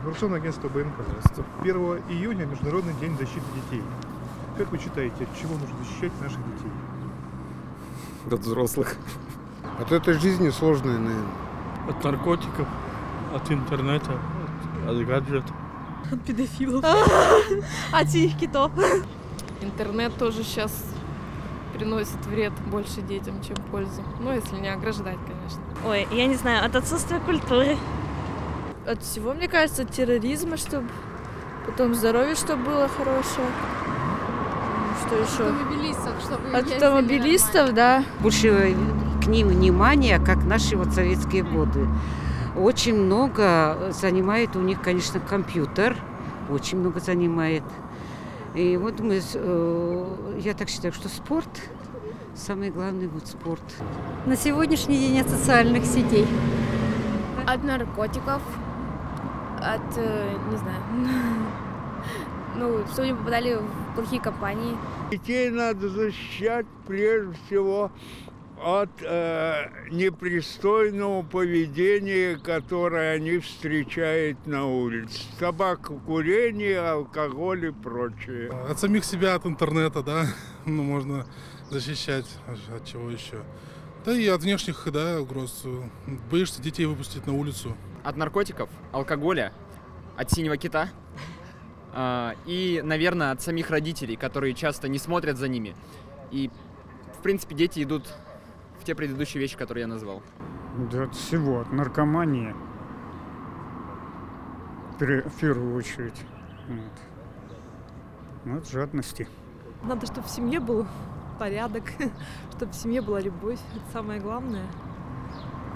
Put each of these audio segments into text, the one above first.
Информационное агентство БНК. 1 июня Международный день защиты детей. Как вы считаете, от чего нужно защищать наших детей? От взрослых. От этой жизни сложной, наверное. От наркотиков, от интернета, от гаджетов. От педофилов. От синих китов. Интернет тоже сейчас приносит вред больше детям, чем пользу. Ну, если не ограждать, конечно. Ой, я не знаю, от отсутствия культуры. От всего, мне кажется, от терроризма, чтобы потом здоровье, чтобы было хорошее. Что еще? Автомобилистов, чтобы От автомобилистов, да. Больше к ним внимания, как наши вот советские годы. Очень много занимает у них, конечно, компьютер. Очень много занимает. И вот я так считаю, что спорт – самый главный вид спорт. На сегодняшний день от социальных сетей. От наркотиков, от, не знаю, ну, чтобы не попадали в плохие компании. Детей надо защищать прежде всего от непристойного поведения, которое они встречают на улице. Табакокурение, алкоголь и прочее. От самих себя, от интернета, да, ну, можно защищать. От чего еще? Да и от внешних, да, угроз. Боишься детей выпустить на улицу. От наркотиков, алкоголя, от синего кита. И, наверное, от самих родителей, которые часто не смотрят за ними. И, в принципе, дети идут в те предыдущие вещи, которые я назвал. Да от всего, от наркомании, в первую очередь. Вот. От жадности. Надо, чтобы в семье был порядок, чтобы в семье была любовь. Это самое главное.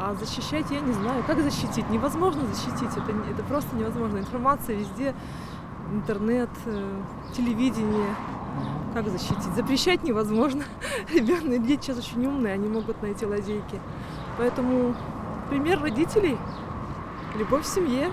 А защищать я не знаю. Как защитить? Невозможно защитить. Это просто невозможно. Информация везде. Интернет, телевидение. Как защитить? Запрещать невозможно. Ребята, дети сейчас очень умные, они могут найти лазейки. Поэтому пример родителей, любовь в семье.